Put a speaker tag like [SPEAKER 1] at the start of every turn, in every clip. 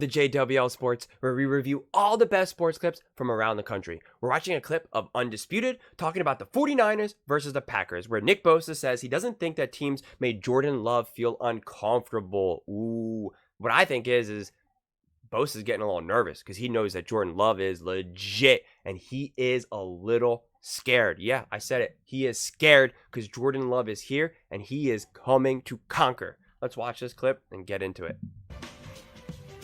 [SPEAKER 1] The JWL Sports, where we review all the best sports clips from around the country. We're watching a clip of Undisputed talking about the 49ers versus the Packers, where Nick Bosa says he doesn't think that teams made Jordan Love feel uncomfortable. Ooh, what I think is Bosa's getting a little nervous because he knows that Jordan Love is legit and he is a little scared. Yeah, I said it. He is scared because Jordan Love is here and he is coming to conquer. Let's watch this clip and get into it.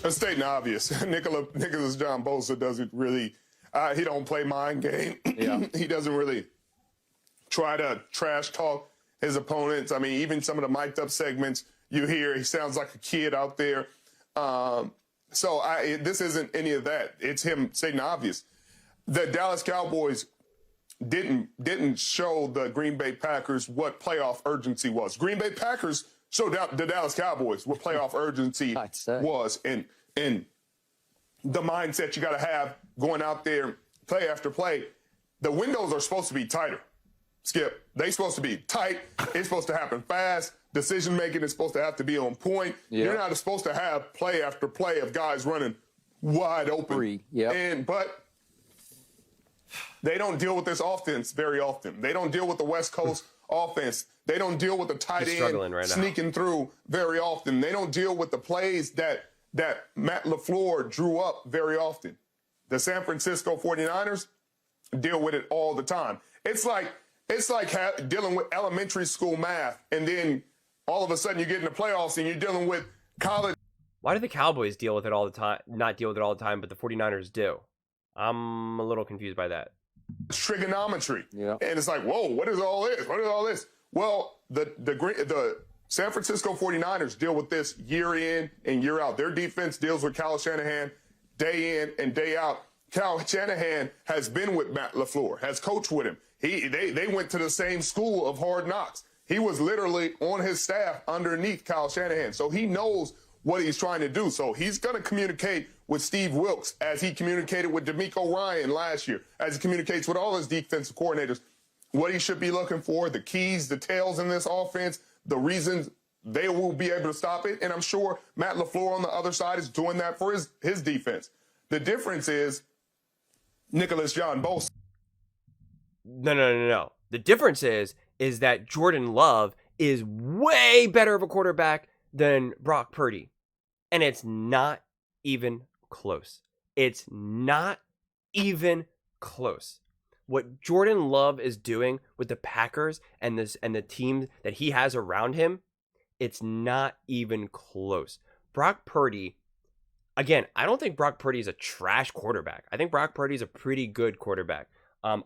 [SPEAKER 2] It's stating obvious. Nicholas John Bosa doesn't really, he don't play mind game. Yeah. He doesn't really try to trash talk his opponents. I mean, even some of the mic'd up segments you hear, he sounds like a kid out there. This isn't any of that. It's him stating obvious. The Dallas Cowboys didn't show the Green Bay Packers what playoff urgency was. Green Bay Packers showed the Dallas Cowboys what playoff urgency was, and the mindset you got to have going out there play after play. The windows are supposed to be tighter, Skip. They're supposed to be tight. It's supposed to happen fast. Decision making is supposed to have to be on point. Yep. You're not supposed to have play after play of guys running wide open. Yep. But they don't deal with this offense very often. They don't deal with the West Coast offense. They don't deal with the tight end sneaking through very often. They don't deal with the plays that Matt LaFleur drew up very often. The San Francisco 49ers deal with it all the time. It's like dealing with elementary school math, and then all of a sudden you get in the playoffs and you're dealing with college.
[SPEAKER 1] Why do the Cowboys deal with it all the time? Not deal with it all the time, but the 49ers do. I'm a little confused by that.
[SPEAKER 2] Trigonometry. Yeah. And it's like, whoa, what is all this? What is all this? Well, the San Francisco 49ers deal with this year in and year out. Their defense deals with Kyle Shanahan day in and day out. Kyle Shanahan has been with Matt LaFleur, has coached with him. They went to the same school of Hard Knocks. He was literally on his staff underneath Kyle Shanahan. So he knows what he's trying to do. So he's going to communicate with Steve Wilks as he communicated with DeMeco Ryan last year, as he communicates with all his defensive coordinators, what he should be looking for, the keys, the tails in this offense, the reasons they will be able to stop it. And I'm sure Matt LaFleur on the other side is doing that for his defense. The difference is Nicholas John Bosa.
[SPEAKER 1] No. The difference is that Jordan Love is way better of a quarterback than Brock Purdy. And it's not even close. It's not even close. What Jordan Love is doing with the Packers and the team that he has around him, it's not even close. Brock Purdy, again, I don't think Brock Purdy is a trash quarterback. I think Brock Purdy is a pretty good quarterback.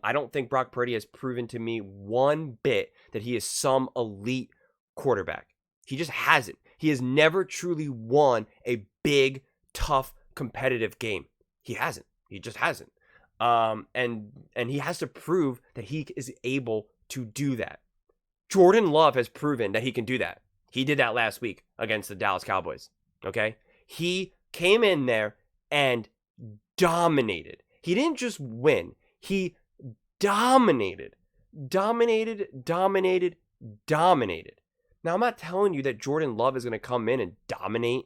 [SPEAKER 1] I don't think Brock Purdy has proven to me one bit that he is some elite quarterback. He just hasn't. He has never truly won a big, tough, competitive game. He hasn't. He just hasn't. And he has to prove that he is able to do that. Jordan Love has proven that he can do that. He did that last week against the Dallas Cowboys. Okay? He came in there and dominated. He didn't just win. He dominated. Now, I'm not telling you that Jordan Love is going to come in and dominate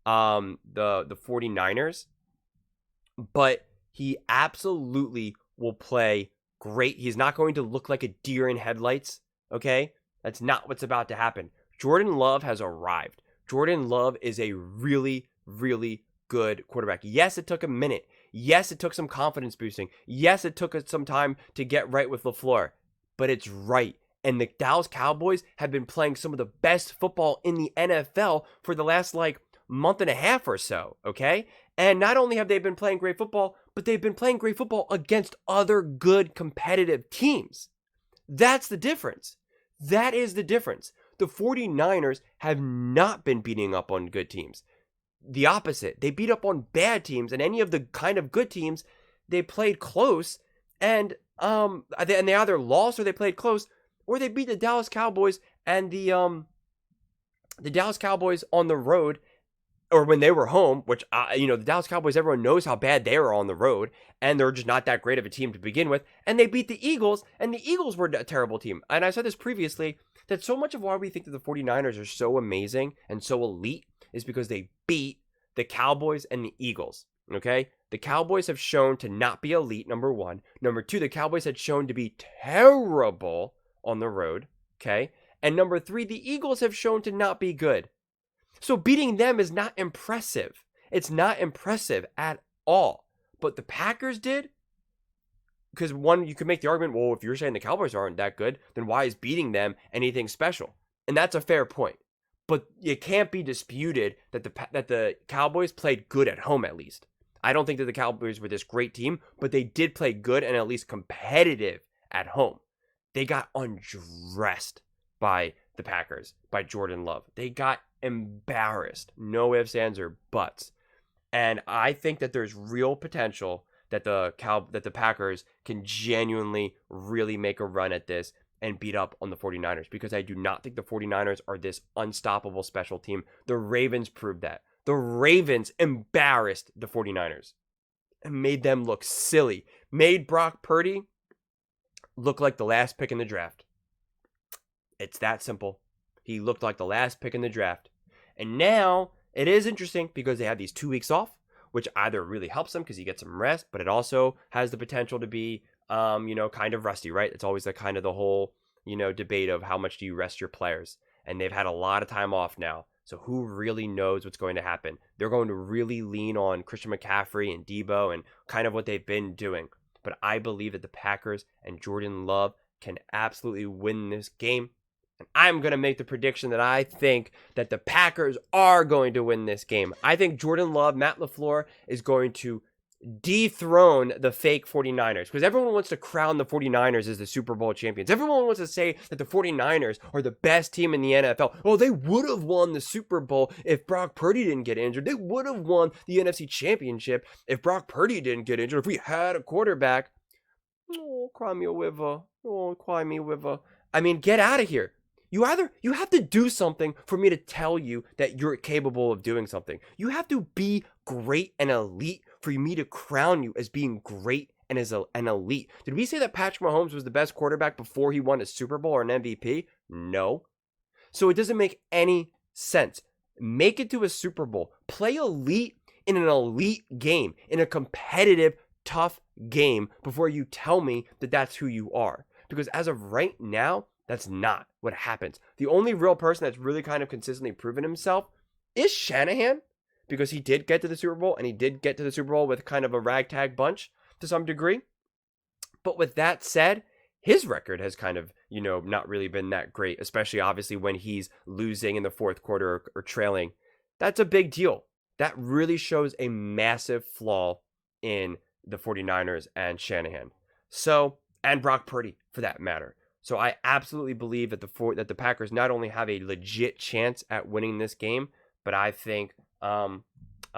[SPEAKER 1] the 49ers, but he absolutely will play great. He's not going to look like a deer in headlights, okay? That's not what's about to happen. Jordan Love has arrived. Jordan Love is a really, really good quarterback. Yes, it took a minute. Yes, it took some confidence boosting. Yes, it took some time to get right with LaFleur, but it's right. And the Dallas Cowboys have been playing some of the best football in the NFL for the last month and a half or so, okay? And not only have they been playing great football, but they've been playing great football against other good competitive teams. That's the difference. That is the difference. The 49ers have not been beating up on good teams. The opposite. They beat up on bad teams, and any of the kind of good teams, they played close, and they either lost or they played close, or they beat the Dallas Cowboys and the Dallas Cowboys on the road, or when they were home, which, the Dallas Cowboys, everyone knows how bad they are on the road, and they're just not that great of a team to begin with, and they beat the Eagles, and the Eagles were a terrible team. And I said this previously, that so much of why we think that the 49ers are so amazing and so elite is because they beat the Cowboys and the Eagles, okay? The Cowboys have shown to not be elite, number one. Number two, the Cowboys had shown to be terrible on the road, okay? And number three, the Eagles have shown to not be good. So beating them is not impressive. It's not impressive at all. But the Packers did, because one, you could make the argument, well, if you're saying the Cowboys aren't that good, then why is beating them anything special? And that's a fair point. But it can't be disputed that the Cowboys played good at home, at least. I don't think that the Cowboys were this great team, but they did play good and at least competitive at home. They got undressed by the Packers, by Jordan Love. They got embarrassed. No ifs, ands, or buts. And I think that there's real potential that the Packers can genuinely really make a run at this and beat up on the 49ers, because I do not think the 49ers are this unstoppable special team. The Ravens proved that. The Ravens embarrassed the 49ers and made them look silly. Made Brock Purdy look like the last pick in the draft. It's that simple. He looked like the last pick in the draft. And now it is interesting because they have these 2 weeks off, which either really helps them because he gets some rest, but it also has the potential to be, kind of rusty, right? It's always the whole, debate of how much do you rest your players. And they've had a lot of time off now. So who really knows what's going to happen? They're going to really lean on Christian McCaffrey and Debo and kind of what they've been doing. But I believe that the Packers and Jordan Love can absolutely win this game. And I'm going to make the prediction that I think that the Packers are going to win this game. I think Jordan Love, Matt LaFleur, is going to dethrone the fake 49ers, because everyone wants to crown the 49ers as the Super Bowl champions. Everyone wants to say that the 49ers are the best team in the NFL. Oh, they would have won the Super Bowl if Brock Purdy didn't get injured. They would have won the NFC Championship if Brock Purdy didn't get injured. If we had a quarterback. Oh, cry me a river. Oh, cry me a river. I mean, get out of here. You have to do something for me to tell you that you're capable of doing something. You have to be great and elite for me to crown you as being great and as an elite. Did we say that Patrick Mahomes was the best quarterback before he won a Super Bowl or an MVP? No. So it doesn't make any sense. Make it to a Super Bowl. Play elite in an elite game, in a competitive, tough game before you tell me that that's who you are. Because as of right now, that's not what happens. The only real person that's really kind of consistently proven himself is Shanahan, because he did get to the Super Bowl, and he did get to the Super Bowl with kind of a ragtag bunch to some degree. But with that said, his record has kind of, not really been that great, especially obviously when he's losing in the fourth quarter or trailing. That's a big deal. That really shows a massive flaw in the 49ers and Shanahan. So, and Brock Purdy for that matter. So I absolutely believe that the Packers not only have a legit chance at winning this game, but I think I'm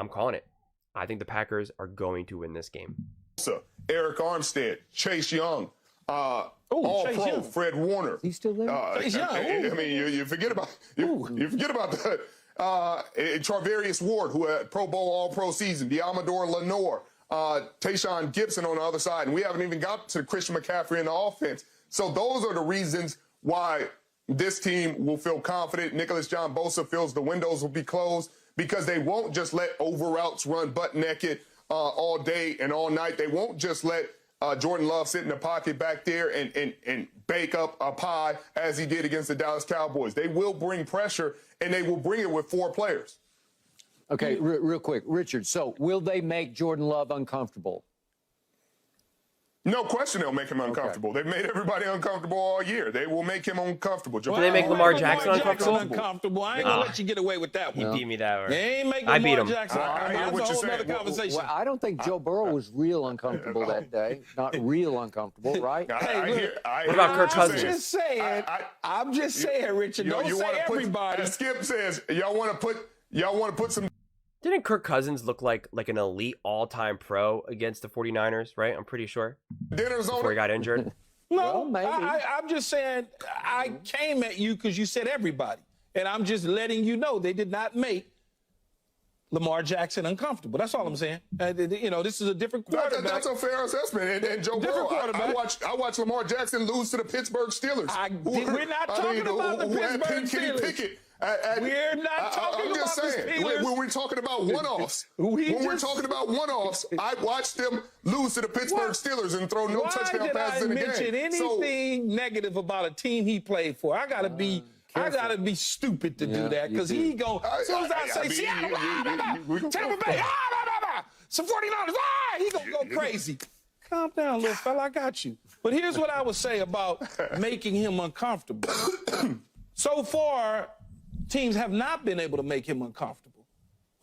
[SPEAKER 1] calling it. I think the Packers are going to win this game.
[SPEAKER 2] So Eric Armstead, Chase Young, All-Pro Fred Warner.
[SPEAKER 3] He's still there.
[SPEAKER 2] Chase Young. I mean, you forget about that. Charvarius Ward, who had Pro Bowl All-Pro season. Diamador Lenore, Tayshaun Gibson on the other side, and we haven't even got to Christian McCaffrey in the offense. So those are the reasons why this team will feel confident. Nicholas John Bosa feels the windows will be closed, because they won't just let over routes run butt naked all day and all night. They won't just let Jordan Love sit in the pocket back there and bake up a pie as he did against the Dallas Cowboys. They will bring pressure, and they will bring it with 4 players.
[SPEAKER 3] Okay, real quick, Richard. So will they make Jordan Love uncomfortable?
[SPEAKER 2] No question they'll make him uncomfortable. Okay. They've made everybody uncomfortable all year. They will make him uncomfortable.
[SPEAKER 1] Well, they make Lamar Jackson
[SPEAKER 4] uncomfortable? I ain't going to let you get away with that one.
[SPEAKER 1] He beat me that way.
[SPEAKER 4] They ain't make
[SPEAKER 1] I beat
[SPEAKER 4] Lamar
[SPEAKER 1] him.
[SPEAKER 4] Jackson.
[SPEAKER 2] I hear what you're saying.
[SPEAKER 4] Conversation.
[SPEAKER 3] Well, I don't think Joe Burrow was real uncomfortable that day. Not real uncomfortable, right?
[SPEAKER 2] What
[SPEAKER 1] about Kirk Cousins?
[SPEAKER 4] I'm just saying, Richard. Don't say everybody.
[SPEAKER 2] As Skip says, y'all want to put some.
[SPEAKER 1] Didn't Kirk Cousins look like an elite all-time pro against the 49ers, right? I'm pretty sure. Before he got injured.
[SPEAKER 4] No,
[SPEAKER 3] well, maybe.
[SPEAKER 4] I'm just saying I came at you because you said everybody. And I'm just letting you know they did not make Lamar Jackson uncomfortable. That's all I'm saying. This is a different quarterback.
[SPEAKER 2] That's a fair assessment. And Joe Burrow, I watched Lamar Jackson lose to the Pittsburgh Steelers.
[SPEAKER 4] We're not talking about the Pittsburgh Steelers.
[SPEAKER 2] Pickett
[SPEAKER 4] We're not talking
[SPEAKER 2] I'm just
[SPEAKER 4] about the
[SPEAKER 2] saying,
[SPEAKER 4] Steelers.
[SPEAKER 2] when we're talking about one-offs, I watched them lose to the Pittsburgh Steelers and throw no touchdown passes in the game.
[SPEAKER 4] Why did I mention anything negative about a team he played for? I gotta be stupid to do that because he go. As soon as I say Seattle, Tampa Bay, some 49ers, he gonna go crazy. Calm down, little fella. I got you. But here's what I would say about making him uncomfortable. So far, teams have not been able to make him uncomfortable.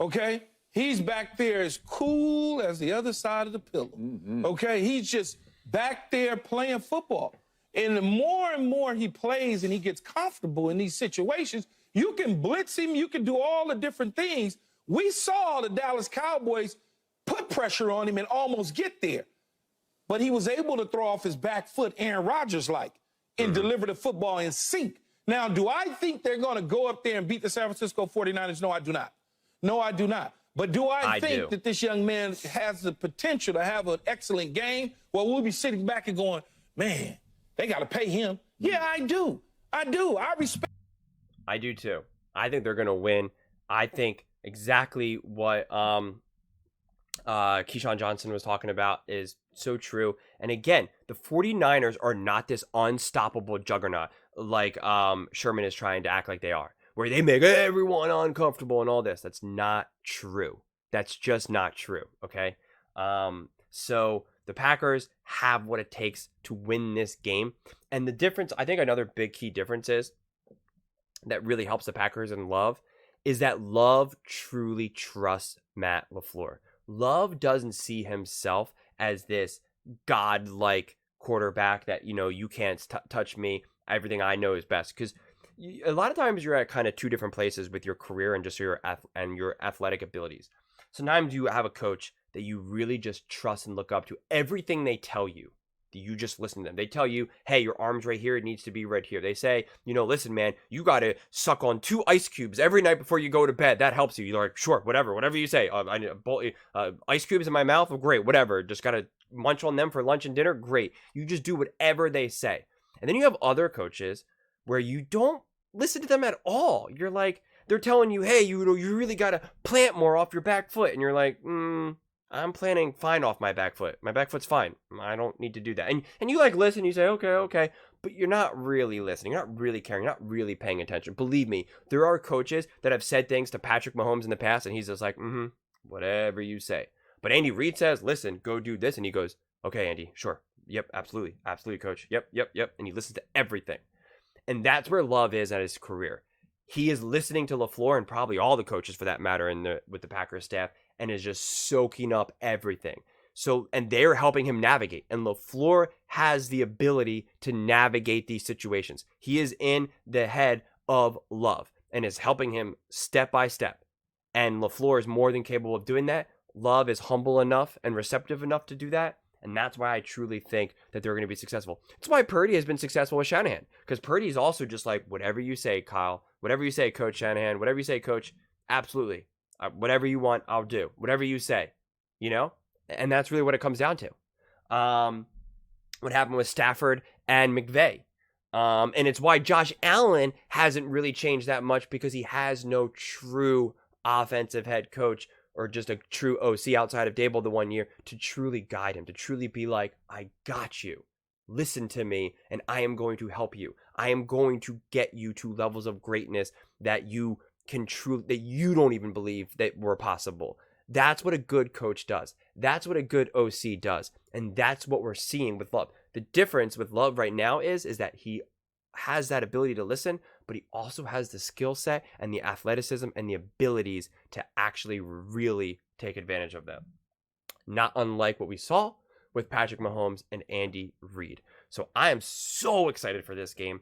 [SPEAKER 4] Okay? He's back there as cool as the other side of the pillow. Okay? He's just back there playing football. And the more and more he plays and he gets comfortable in these situations, you can blitz him, you can do all the different things. We saw the Dallas Cowboys put pressure on him and almost get there. But he was able to throw off his back foot Aaron Rodgers-like and deliver the football in sync. Now, do I think they're going to go up there and beat the San Francisco 49ers? No, I do not. No, I do not. But do I think that this young man has the potential to have an excellent game? Well, we'll be sitting back and going, man, they got to pay him. Yeah, I do. I do. I respect.
[SPEAKER 1] I do too. I think they're going to win. I think exactly what Keyshawn Johnson was talking about is so true. And again, the 49ers are not this unstoppable juggernaut like Sherman is trying to act like they are, where they make everyone uncomfortable and all this. That's not true. That's just not true, okay? So the Packers have what it takes to win this game. And the difference, I think another big key difference is that really helps the Packers and Love is that Love truly trusts Matt LaFleur. Love doesn't see himself as this godlike quarterback that, you can't touch me. Everything I know is best. Because a lot of times you're at kind of two different places with your career and just your athletic abilities. Sometimes you have a coach that you really just trust and look up to. Everything they tell you, you just listen to them. They tell you, hey, your arm's right here. It needs to be right here. They say, listen, man, you got to suck on 2 ice cubes every night before you go to bed. That helps you. You're like, sure, whatever you say. I need ice cubes in my mouth. Oh, great, whatever. Just got to munch on them for lunch and dinner. Great. You just do whatever they say. And then you have other coaches where you don't listen to them at all. You're like, they're telling you, hey, you really got to plant more off your back foot. And you're like, I'm planting fine off my back foot. My back foot's fine. I don't need to do that. And you like listen, you say, okay. But you're not really listening. You're not really caring. You're not really paying attention. Believe me, there are coaches that have said things to Patrick Mahomes in the past, and he's just like, whatever you say. But Andy Reid says, listen, go do this. And he goes, okay, Andy, sure. Yep, absolutely, coach. Yep. And he listens to everything. And that's where Love is at his career. He is listening to LaFleur and probably all the coaches for that matter with the Packers staff and is just soaking up everything. So, and they're helping him navigate. And LaFleur has the ability to navigate these situations. He is in the head of Love and is helping him step by step. And LaFleur is more than capable of doing that. Love is humble enough and receptive enough to do that. And that's why I truly think that they're going to be successful. That's why Purdy has been successful with Shanahan. Because Purdy is also just like, whatever you say, Kyle. Whatever you say, Coach Shanahan. Whatever you say, Coach. Absolutely. Whatever you want, I'll do. Whatever you say. And that's really what it comes down to. What happened with Stafford and McVay. And it's why Josh Allen hasn't really changed that much because he has no true offensive head coach or just a true OC outside of Dable the 1 year to truly guide him, to truly be like, I got you. Listen to me, and I am going to help you. I am going to get you to levels of greatness that you don't even believe that were possible. That's what a good coach does. That's what a good OC does. And that's what we're seeing with Love. The difference with Love right now is that he has that ability to listen, but he also has the skill set and the athleticism and the abilities to actually really take advantage of them. Not unlike what we saw with Patrick Mahomes and Andy Reid. So I am so excited for this game.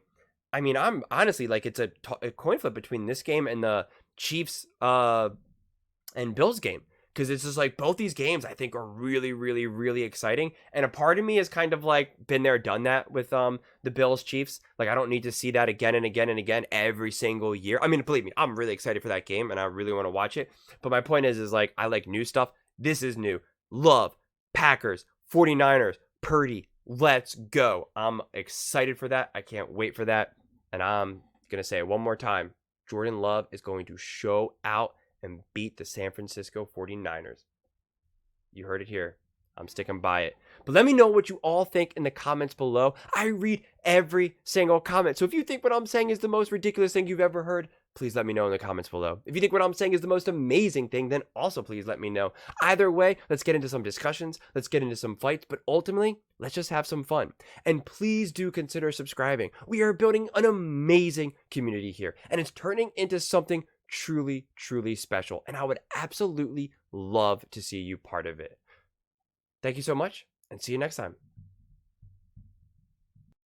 [SPEAKER 1] I mean, I'm honestly like it's a coin flip between this game and the Chiefs and Bills game. Because it's just like both these games I think are really, really, really exciting. And a part of me has kind of like been there, done that with the Bills Chiefs. Like I don't need to see that again and again and again every single year. I mean, believe me, I'm really excited for that game and I really want to watch it. But my point is like I like new stuff. This is new. Love, Packers, 49ers, Purdy. Let's go. I'm excited for that. I can't wait for that. And I'm going to say it one more time. Jordan Love is going to show out and beat the San Francisco 49ers. You heard it here. I'm sticking by it. But let me know what you all think in the comments below. I read every single comment. So if you think what I'm saying is the most ridiculous thing you've ever heard, please let me know in the comments below. If you think what I'm saying is the most amazing thing, then also please let me know. Either way, let's get into some discussions. Let's get into some fights. But ultimately, let's just have some fun. And please do consider subscribing. We are building an amazing community here. And it's turning into something truly, truly special. And I would absolutely love to see you part of it. Thank you so much, and see you next time.